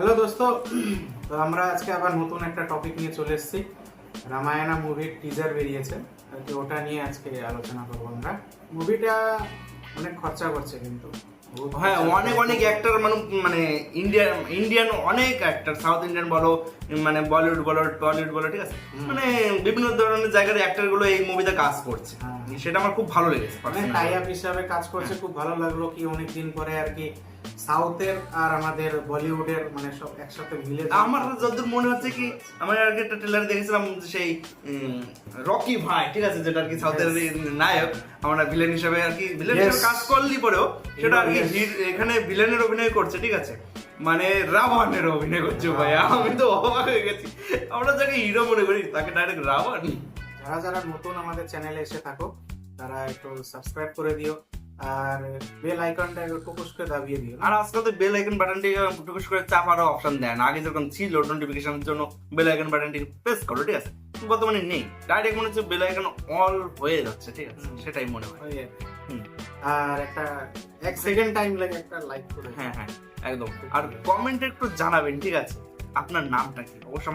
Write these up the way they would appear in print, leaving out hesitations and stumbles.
Hello দোস্ত, তো আমরা আজকে আবার নতুন একটা টপিক নিয়ে চলে এসেছি। রামায়ণা মুভির টিজার বেরিয়েছে, তো ওটা নিয়ে আজকে আলোচনা করবো আমরা। মুভিটা অনেক খরচা করছে কিন্তু হ্যাঁ, অনেক অনেক অ্যাক্টর মানে ইন্ডিয়ান অনেক অ্যাক্টর, সাউথ ইন্ডিয়ান বলো, মানে বলিউড বলো, টলিউড বলো, ঠিক আছে, মানে বিভিন্ন ধরনের জায়গার অ্যাক্টর গুলো এই মুভিতে কাজ করছে। সেটা আমার খুব ভালো লেগেছে। টাই আপ হিসাবে কাজ করছে, খুব ভালো লাগলো কি অনেকদিন পরে আর কি সাউথের আর আমাদের বলিউডের মানে সব একসাথে মিলে। আমার যতদূর মনে হচ্ছে কি, আমার আর একটা ট্রেলার দেখেছিলাম সেই রকি ভাই, ঠিক আছে, যেটা আর কি সাউথের নায়ক, আমরা ভিলেন হিসেবে আর কি ভিলেন হিসেবে কাজ করলি পরেও সেটা আর কি এখানে ভিলেনের অভিনয় করছে, ঠিক আছে, মানে রাবণের অভিনয় করছে। ভাই আমি তো অবাক হয়ে গেছি, আমরা যাকে হিরো মনে করি তাকে ডাইরেক্ট রাবণ। যারা যারা নতুন আমাদের চ্যানেলে এসে থাকো তারা একটু সাবস্ক্রাইব করে দিও আর বেল আইকনটা একটু টুকুস করে দাবিয়ে দিও। আর আজকাল তো বেল আইকন বাটনটি টুকুস করে চাপারও অপশন দেয় না, আগে যেরকম ছিল নোটিফিকেশনের জন্য বেল আইকন বাটনটি প্রেস করো, ঠিক আছে, বর্তমানে নেই, ডাইরেক্ট মনে হচ্ছে বেল আইকন অল হয়ে যাচ্ছে, ঠিক আছে, সেটাই মনে হয়। আর একটা 1 সেকেন্ড টাইম লাগে একটা লাইক করে। হ্যাঁ হ্যাঁ, একদম। আর কমেন্টে একটু জানাবেন, ঠিক আছে, আপনার নামটা কি, অবশ্য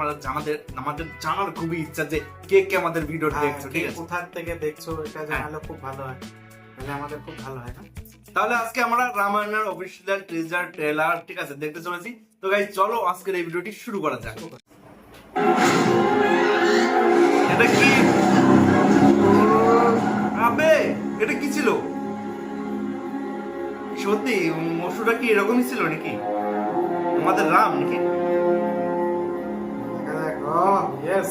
আমাদের জানার খুবই ইচ্ছা যে কে কে আমাদের ভিডিও দেখছো, ঠিক আছে, কোথা থেকে দেখছো, এটা জানালে খুব ভালো হয়, তাহলে আমাদের খুব ভালো হয় না। তাহলে আজকে আমরা রামায়ণের অফিসিয়াল টিজার ট্রেলার, ঠিক আছে, দেখতে চলেছি। তো গাইস চলো আজকের এই ভিডিওটি শুরু করা যাক। এটা কি আবে, এটা কি ছিল সত্যি? মসুরা কি এরকমই ছিল নাকি, আমাদের রাম নাকি? Yes,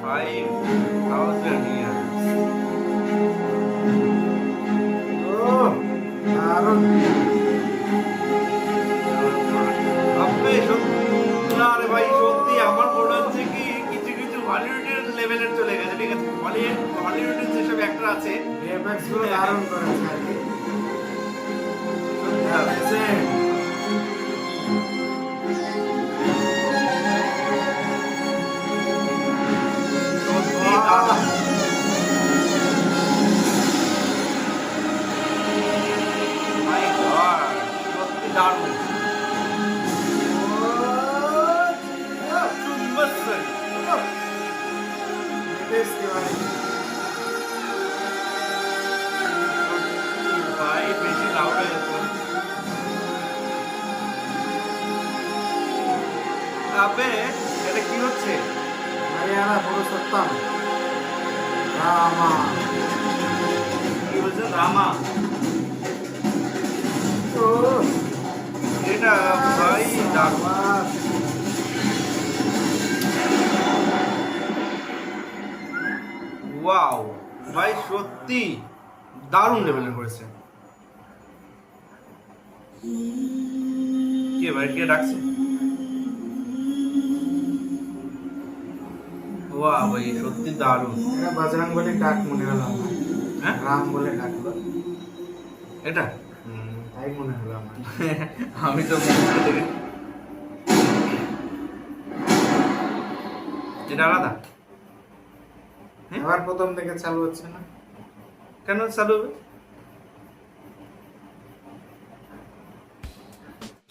5,000 years। আরে ভাই সত্যি আমার মনে হচ্ছে কি কিছু কিছু হলিউডের লেভেলের চলে গেছে, ঠিক আছে, হলিউডের যেসব অ্যাক্টর আছে ভিএফএক্স গুলো দারুণ করেছে আর কি। আবে এটা কি হচ্ছে? হরিয়ানা পুরুষোত্তম রামা, কি হচ্ছে? রামা? এটা ভাই ওয়াও ভাই, সত্যি দারুণ লেভেলের করেছে। কে ভাই, কে ডাকছে? ওয়া ভাই সত্যি দারুণ। এটা বজরং বলি ডাক মনে হলো আমার। হ্যাঁ, রাম বলে ডাকলো এটা তাই মনে হলো আমার। আমি তো এটা আলাদা। আবার প্রথম থেকে চালু হচ্ছে না কেন চালু হবে?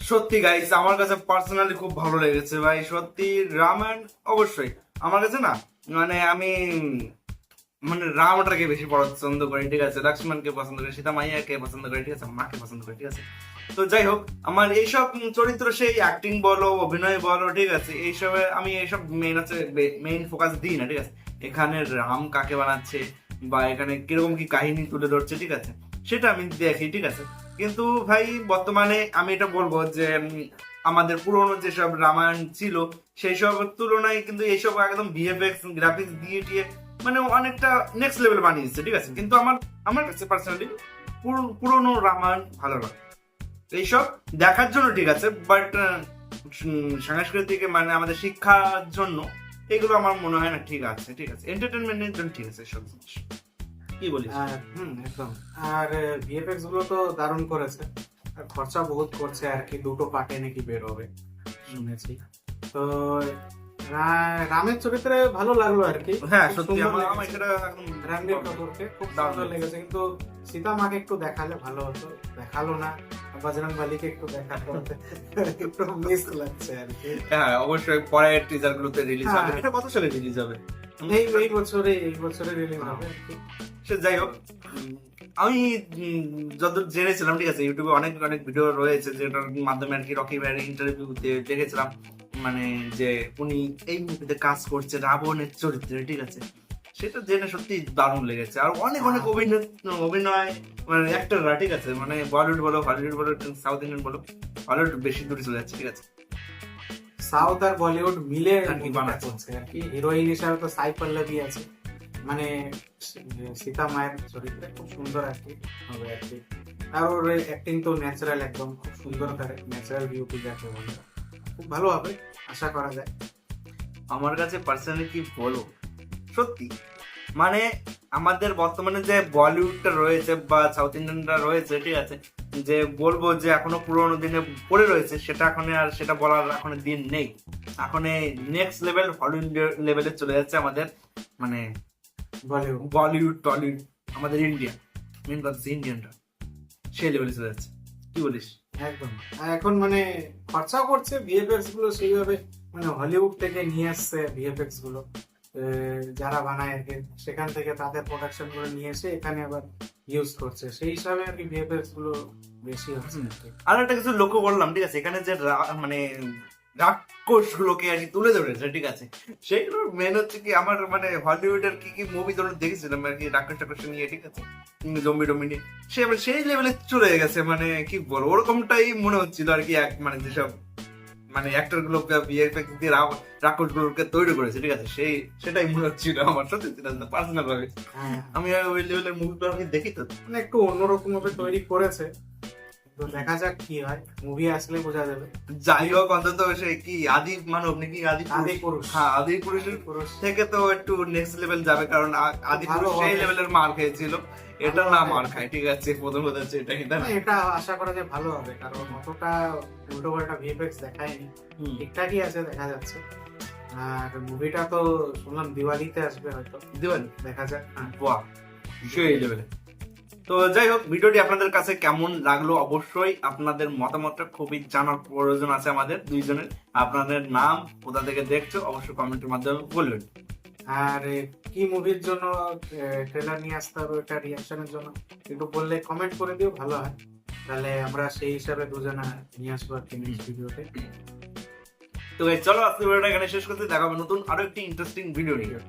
সত্যি গাইস আমার কাছে পার্সোনালি খুব ভালো লেগেছে ভাই, সত্যি রামায়ণ অবশ্যই আমার কাছে না, মানে আমি মানে রামটাকে বেশি পছন্দ করি, ঠিক আছে, লক্ষ্মণকে পছন্দ করি, সীতা মাইয়াকে পছন্দ করি, ঠিক আছে, মাকে পছন্দ করি, ঠিক আছে। তো যাই হোক, আমার এইসব চরিত্র সেই অ্যাক্টিং বলো, অভিনয় বলো, ঠিক আছে, এইসবে আমি এইসব মেইন ফোকাস দিই না, ঠিক আছে। এখানে রাম কাকে বানাচ্ছে বা এখানে কিরকম কি কাহিনী তুলে ধরছে, ঠিক আছে, সেটা আমি দেখি, ঠিক আছে। কিন্তু ভাই বর্তমানে আমি এটা বলবো যে আমাদের পুরোনো যেসব রামায়ণ ছিল সেই সব তুলনায় কিন্তু এইসব একদম ভিএফএক্স গ্রাফিক্স দিয়ে মানে অনেকটা নেক্সট লেভেল বানিয়েছে, ঠিক আছে। কিন্তু আমার কাছে পার্সোনালি পুরোনো রামায়ণ ভালো লাগে এইসব দেখার জন্য, ঠিক আছে, বাট সাংস্কৃতিক মানে আমাদের শিক্ষার জন্য এগুলো আমার মনে হয় না ঠিক আছে, ঠিক আছে, এন্টারটেনমেন্টের জন্য ঠিক আছে সব জিনিস। কি বলিস? একদম। আর ভিএফএক্স গুলো তো দারুণ করেছে, আর খরচা বহুত করছে আর কি, 2টো পার্টে নাকি বের হবে শুনেছি। তো রামের চরিত্রে ভালো লাগলো আর কি। হ্যাঁ খুব সত্যি সুন্দর আমার লেগেছে। এটা একদম রণবীর কাপুরকে খুব দারুণ সুন্দর লেগেছে, কিন্তু সীতা মাকে একটু দেখালে ভালো হতো, দেখালো না। বজরং বলীকে একটু দেখাতো, একটু মিস লাগছে আর কি। হ্যাঁ অবশ্যই পরের টিজার গুলোতে রিলিজ হবে। হ্যাঁ। এটা কত সালে রিলিজ হবে? এই বছরে রিলিজ হবে আর কি। সে যাই হোক, আমি যতদূর জেনেছিলাম, ঠিক আছে, ইউটিউবে অনেক অনেক ভিডিও রয়েছে যেটার মাধ্যমে আর কি রকি ভাইয়ের ইন্টারভিউতে দেখেছিলাম, মানে যে উনি এই মুভিতে কাজ করছে রাবণের চরিত্রে, ঠিক আছে, সেটা জেনে সত্যি দারুণ লেগেছে। আর অনেক অনেক অভিনয় মানে অ্যাক্টররা, ঠিক আছে, মানে বলিউড বলো, হলিউড বলো, সাউথ ইন্ডিয়ান বলো, হলিউড বেশি দূরে চলে যাচ্ছে, ঠিক আছে। সাউথ আর বলিউড মিলে আর কি মুভিটা বানাচ্ছে। চলছে আর কি। হিরোইন হিসাবে তো সাই পল্লবী আছে, মানে সীতা মায়ের চরিত্রে খুব সুন্দর আর কি হবে আর কি। আর ওর অ্যাক্টিং তো ন্যাচারাল, একদম খুব সুন্দর করে ন্যাচারাল বিউটি যাকে বলে, খুব ভালো হবে আশা করা যায়। আমার কাছে পার্সোনালি কি বলবো, সত্যি মানে আমাদের বর্তমানে যে বলিউডটা রয়েছে বা সাউথ ইন্ডিয়ানটা রয়েছে, ঠিক আছে, যে বলবো যে এখনো পুরোনো দিনে পড়ে রয়েছে, সেটা এখন আর সেটা বলার এখন দিন নেই। এখন নেক্সট লেভেল হলিউড লেভেলে চলে যাচ্ছে আমাদের মানে বলিউড বলিউড টলিউড, আমাদের ইন্ডিয়া, মেন কথা ইন্ডিয়ানটা সেই লেভেলে চলে যাচ্ছে। কি বলিস? একদম। আর এখন মানে খরচাও করছে ভিএফএক্স গুলো সেইভাবে, মানে হলিউড থেকে নিয়ে আসছে ভিএফএক্স গুলো, যারা বানায় আর কি, সেখান থেকে তাদের প্রোডাকশন গুলো নিয়ে এসে এখানে আবার ইউজ করছে, সেই হিসাবে আর কি ভিএফএক্স গুলো বেশি হচ্ছে আর কি। আর একটা কিছু লক্ষ্য করলাম, ঠিক আছে, এখানে যে মানে রাক্ষস গুলোকে আর কি তুলে ধরেছে, ঠিক আছে, সেইগুলো মেন হচ্ছে কি আমার মানে হলিউডের কি কি মুভি ধরুন দেখেছিলাম আর কি রাক্ষস টাক্ষস নিয়ে, ঠিক আছে, জম্বি টম্বি নিয়ে, সে এবার সেই লেভেলে চলে গেছে, মানে কি বলবো, ওরকমটাই মনে হচ্ছিল আর কি। মানে যেসব মানে অ্যাক্টর গুলোকে ভিএফএক্স দিয়ে রাক্ষস গুলোকে তৈরি করেছে, ঠিক আছে, সেটাই মনে হচ্ছিল আমার, সত্যি পার্সোনাল ভাবে। হ্যাঁ, আমি আর ওই লেভেলের মুভিগুলো আর কি দেখি তো। মানে একটু অন্যরকম ভাবে তৈরি করেছে, তো দেখা যাক কি হয়, মুভি আসলে বোঝা যাবে। যাই হোক, অন্তত সে কি আদি মানব নাকি আদি পুরুষ। হ্যাঁ আদি পুরুষের পুরুষ থেকে তো একটু নেক্সট লেভেল যাবে, কারণ আদি ভালো পুরুষ সেই হবে। লেভেলের মার খেয়েছিল, এটা ভালো না হবে। মার খায়, ঠিক আছে, প্রথম কথা হচ্ছে এটা, এটা না। মানে এটা আশা করা যায় ভালো হবে, কারণ অতটা উল্টো পাল্টা ভিএফএক্স দেখায়নি, ঠিকঠাকই আছে দেখা যাচ্ছে। আর মুভিটা তো শুনলাম দিওয়ালিতে আসবে হয়তো, দিবেন, দেখা যাক। হ্যাঁ। বাহ, সেই লেভেলে। তো যাই হোক, ভিডিওটি আপনাদের কাছে কেমন লাগলো অবশ্যই আপনাদের মতামতটা খুবই জানার প্রয়োজন আছে আমাদের দুইজনের। আপনাদের নাম, কোথা থেকে দেখছো, অবশ্যই কমেন্টের মাধ্যমে বলবেন। আর কি মুভির জন্য ট্রেলার নিয়ে আসতে হবে, ওটা রিয়াকশনের জন্য একটু বললে কমেন্ট করে দিও, ভালো হয়, তাহলে আমরা সেই হিসাবে দুজনা নিয়ে আসবো আর কি নেক্সট ভিডিওতে। তো চলো আজকে ভিডিওটা এখানে শেষ করতে, দেখা হবে নতুন আরো একটি ইন্টারেস্টিং ভিডিও নিয়ে।